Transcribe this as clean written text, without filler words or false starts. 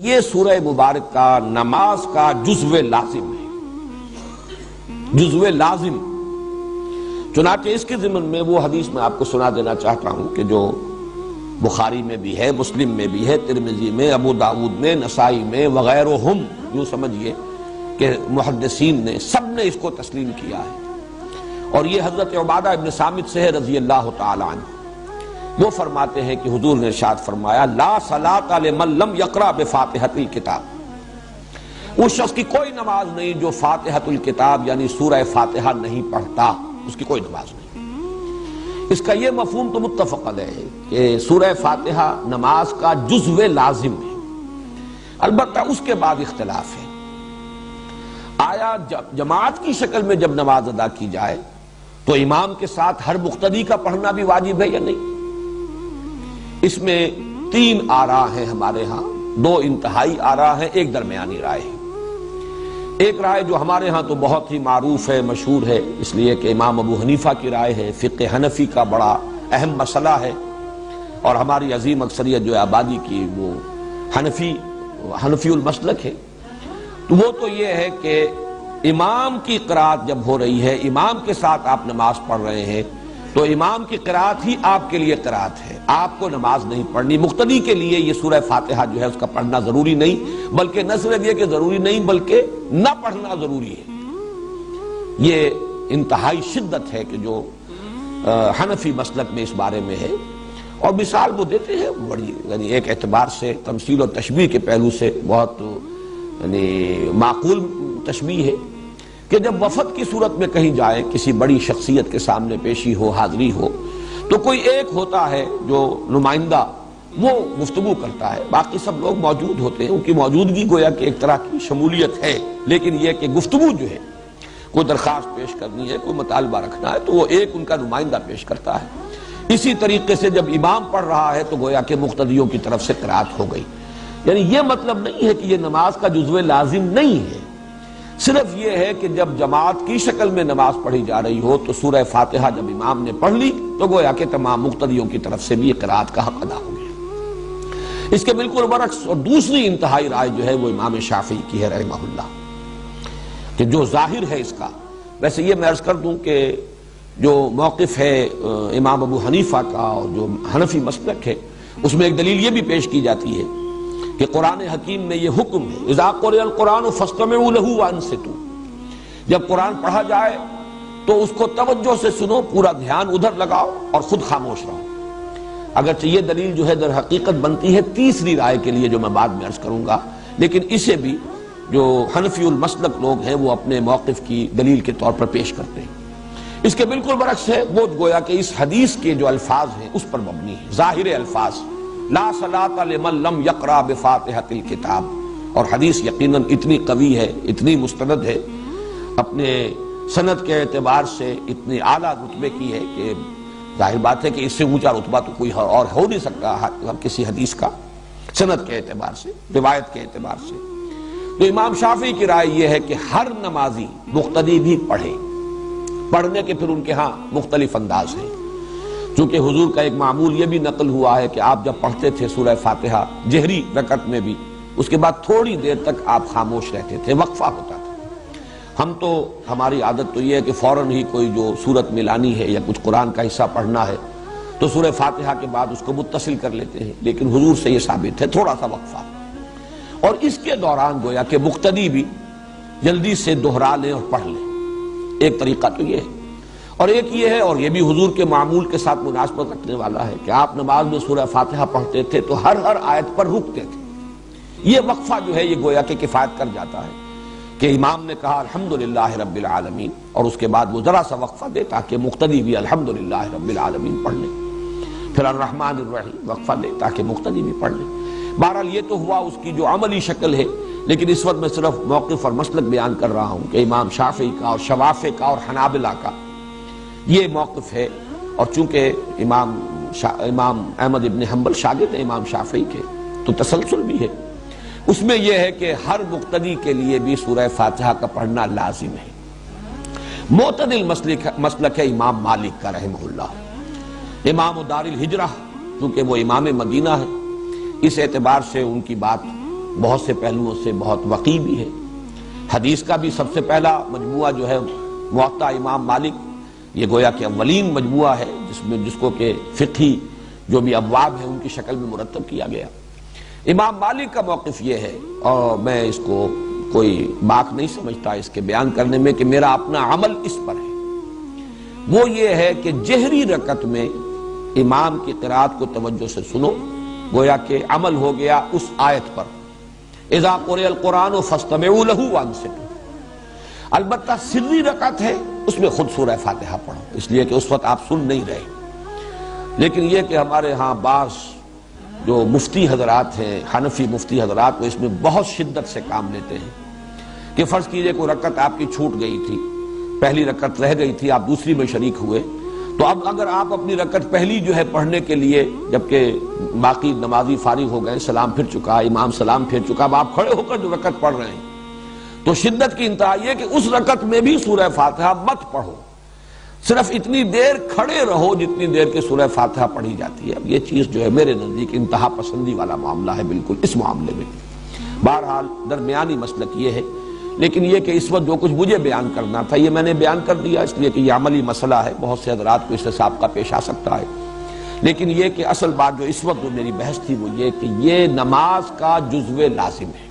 یہ سورہ مبارک کا نماز کا جزو لازم ہے، جزو لازم۔ چنانچہ اس کے ضمن میں وہ حدیث میں آپ کو سنا دینا چاہتا ہوں کہ جو بخاری میں بھی ہے، مسلم میں بھی ہے، ترمذی میں، ابو داؤد میں، نسائی میں وغیرہم، یوں سمجھیے کہ محدثین نے سب نے اس کو تسلیم کیا ہے۔ اور یہ حضرت عبادہ ابن صامت سے ہے رضی اللہ تعالی عنہ۔ وہ فرماتے ہیں کہ حضور نے ارشاد فرمایا لا صلاۃ لمن لم یقرأ بفاتحۃ الکتاب، اس شخص کی کوئی نماز نہیں جو فاتحۃ الکتاب یعنی سورہ فاتحہ نہیں پڑھتا، اس کی کوئی نماز نہیں۔ اس کا یہ مفہوم تو متفق علیہ ہے کہ سورہ فاتحہ نماز کا جزو لازم ہے، البتہ اس کے بعد اختلاف ہے، آیا جماعت کی شکل میں جب نماز ادا کی جائے تو امام کے ساتھ ہر مقتدی کا پڑھنا بھی واجب ہے یا نہیں؟ اس میں تین آراء ہیں ہمارے ہاں، دو انتہائی آراء ہیں، ایک درمیانی رائے ہے۔ ایک رائے جو ہمارے ہاں تو بہت ہی معروف ہے، مشہور ہے، اس لیے کہ امام ابو حنیفہ کی رائے ہے، فقہ حنفی کا بڑا اہم مسئلہ ہے، اور ہماری عظیم اکثریت جو آبادی کی وہ حنفی المسلک ہے۔ تو وہ تو یہ ہے کہ امام کی قرات جب ہو رہی ہے، امام کے ساتھ آپ نماز پڑھ رہے ہیں تو امام کی قرات ہی آپ کے لیے قرات ہے، آپ کو نماز نہیں پڑھنی۔ مقتدی کے لیے یہ سورہ فاتحہ جو ہے اس کا پڑھنا ضروری نہیں، بلکہ نہ صرف یہ کہ ضروری نہیں بلکہ نہ پڑھنا ضروری ہے۔ یہ انتہائی شدت ہے کہ جو حنفی مسلک میں اس بارے میں ہے، اور مثال وہ دیتے ہیں بڑی، یعنی ایک اعتبار سے تمثیل و تشبیہ کے پہلو سے بہت یعنی معقول تشبیہ ہے کہ جب وفد کی صورت میں کہیں جائے، کسی بڑی شخصیت کے سامنے پیشی ہو، حاضری ہو، تو کوئی ایک ہوتا ہے جو نمائندہ، وہ گفتگو کرتا ہے، باقی سب لوگ موجود ہوتے ہیں، ان کی موجودگی گویا کہ ایک طرح کی شمولیت ہے، لیکن یہ کہ گفتگو جو ہے، کوئی درخواست پیش کرنی ہے، کوئی مطالبہ رکھنا ہے تو وہ ایک ان کا نمائندہ پیش کرتا ہے۔ اسی طریقے سے جب امام پڑھ رہا ہے تو گویا کہ مقتدیوں کی طرف سے قرات ہو گئی۔ یعنی یہ مطلب نہیں ہے کہ یہ نماز کا جزو لازم نہیں ہے، صرف یہ ہے کہ جب جماعت کی شکل میں نماز پڑھی جا رہی ہو تو سورہ فاتحہ جب امام نے پڑھ لی تو گویا کہ تمام مقتدیوں کی طرف سے بھی قرات کا حق ادا ہو گیا۔ اس کے بالکل برعکس اور دوسری انتہائی رائے جو ہے وہ امام شافعی کی ہے رحمہ اللہ، کہ جو ظاہر ہے اس کا، ویسے یہ میں عرض کر دوں کہ جو موقف ہے امام ابو حنیفہ کا اور جو حنفی مسلک ہے، اس میں ایک دلیل یہ بھی پیش کی جاتی ہے کہ قرآن حکیم میں یہ حکم ہے اذا قرئ القرآن فاستمعوا له وانصتوا، جب قرآن پڑھا جائے تو اس کو توجہ سے سنو، پورا دھیان ادھر لگاؤ اور خود خاموش رہو۔ اگرچہ یہ دلیل جو ہے در حقیقت بنتی ہے تیسری رائے کے لیے جو میں بعد میں عرض کروں گا، لیکن اسے بھی جو حنفی المسلک لوگ ہیں وہ اپنے موقف کی دلیل کے طور پر پیش کرتے ہیں۔ اس کے بالکل برعکس ہے، وہ گویا کہ اس حدیث کے جو الفاظ ہیں اس پر مبنی ہے، ظاہر الفاظ لا صلاۃ لمن لم یقرأ بفاتحۃ الکتاب، اور حدیث یقیناً اتنی قوی ہے، اتنی مستند ہے، اپنے سند کے اعتبار سے اتنی اعلیٰ رتبے کی ہے کہ ظاہر بات ہے کہ اس سے اونچا رتبہ تو کوئی اور ہو نہیں سکتا کسی حدیث کا، سند کے اعتبار سے، روایت کے اعتبار سے۔ تو امام شافعی کی رائے یہ ہے کہ ہر نمازی مقتدی بھی پڑھے، پڑھنے کے پھر ان کے ہاں مختلف انداز ہیں، چونکہ حضور کا ایک معمول یہ بھی نقل ہوا ہے کہ آپ جب پڑھتے تھے سورہ فاتحہ جہری رکعت میں بھی، اس کے بعد تھوڑی دیر تک آپ خاموش رہتے تھے، وقفہ ہوتا تھا۔ ہم تو ہماری عادت تو یہ ہے کہ فوراً ہی کوئی جو سورت ملانی ہے یا کچھ قرآن کا حصہ پڑھنا ہے تو سورہ فاتحہ کے بعد اس کو متصل کر لیتے ہیں، لیکن حضور سے یہ ثابت ہے تھوڑا سا وقفہ، اور اس کے دوران گویا کہ مقتدی بھی جلدی سے دہرا لیں اور پڑھ لیں۔ ایک طریقہ تو یہ ہے، اور ایک یہ ہے، اور یہ بھی حضور کے معمول کے ساتھ مناسبت رکھنے والا ہے، کہ آپ نماز میں سورہ فاتحہ پڑھتے تھے تو ہر آیت پر رکتے تھے۔ یہ وقفہ جو ہے یہ گویا کہ کفایت کر جاتا ہے کہ امام نے کہا الحمدللہ رب العالمین، اور اس کے بعد وہ ذرا سا وقفہ دے تاکہ مقتدی بھی الحمدللہ رب العالمین پڑھ لیں، پھر الرحمن الرحیم وقفہ دے تاکہ مقتدی بھی پڑھ لیں۔ بہرحال یہ تو ہوا اس کی جو عملی شکل ہے، لیکن اس وقت میں صرف موقف اور مسلک بیان کر رہا ہوں کہ امام شافعی کا اور شوافع کا اور حنابلہ کا یہ موقف ہے، اور چونکہ امام احمد ابن حنبل شاگرد ہیں امام شافعی کے تو تسلسل بھی ہے، اس میں یہ ہے کہ ہر مقتدی کے لیے بھی سورہ فاتحہ کا پڑھنا لازم ہے۔ معتدل مسلک ہے امام مالک کا رحمہ اللہ، امام دار الہجرہ، کیونکہ وہ امام مدینہ ہے، اس اعتبار سے ان کی بات بہت سے پہلوؤں سے بہت وقی بھی ہے۔ حدیث کا بھی سب سے پہلا مجموعہ جو ہے موطا امام مالک، یہ گویا کہ اولین مجموعہ ہے جس کو کہ فقہی جو بھی ابواب ہیں ان کی شکل میں مرتب کیا گیا۔ امام مالک کا موقف یہ ہے، اور میں اس کو کوئی باک نہیں سمجھتا اس کے بیان کرنے میں کہ میرا اپنا عمل اس پر ہے، وہ یہ ہے کہ جہری رکعت میں امام کی قرات کو توجہ سے سنو، گویا کہ عمل ہو گیا اس آیت پر، اذا قرئ القرآن فاستمعوا له وانصتوا۔ البتہ سری رکعت ہے، اس میں خود سورہ فاتحہ پڑھو، اس لیے کہ اس وقت آپ سن نہیں رہے۔ لیکن یہ کہ ہمارے ہاں بعض جو مفتی حضرات ہیں، حنفی مفتی حضرات، وہ اس میں بہت شدت سے کام لیتے ہیں کہ فرض کیجئے کوئی رکعت آپ کی چھوٹ گئی تھی، پہلی رکعت رہ گئی تھی، آپ دوسری میں شریک ہوئے، تو اب اگر آپ اپنی رکعت پہلی جو ہے پڑھنے کے لیے، جبکہ باقی نمازی فارغ ہو گئے، سلام پھر چکا، امام سلام پھر چکا، اب آپ کھڑے ہو کر جو رکعت پڑھ رہے ہیں، تو شدت کی انتہا یہ کہ اس رکعت میں بھی سورہ فاتحہ مت پڑھو، صرف اتنی دیر کھڑے رہو جتنی دیر کے سورہ فاتحہ پڑھی جاتی ہے۔ اب یہ چیز جو ہے میرے نزدیک انتہا پسندی والا معاملہ ہے بالکل اس معاملے میں۔ بہرحال درمیانی مسلک یہ ہے، لیکن یہ کہ اس وقت جو کچھ مجھے بیان کرنا تھا یہ میں نے بیان کر دیا، اس لیے کہ یہ عملی مسئلہ ہے، بہت سے حضرات کو اس سے سابقہ پیش آ سکتا ہے، لیکن یہ کہ اصل بات جو اس وقت جو میری بحث تھی وہ یہ کہ یہ نماز کا جزو لازم ہے۔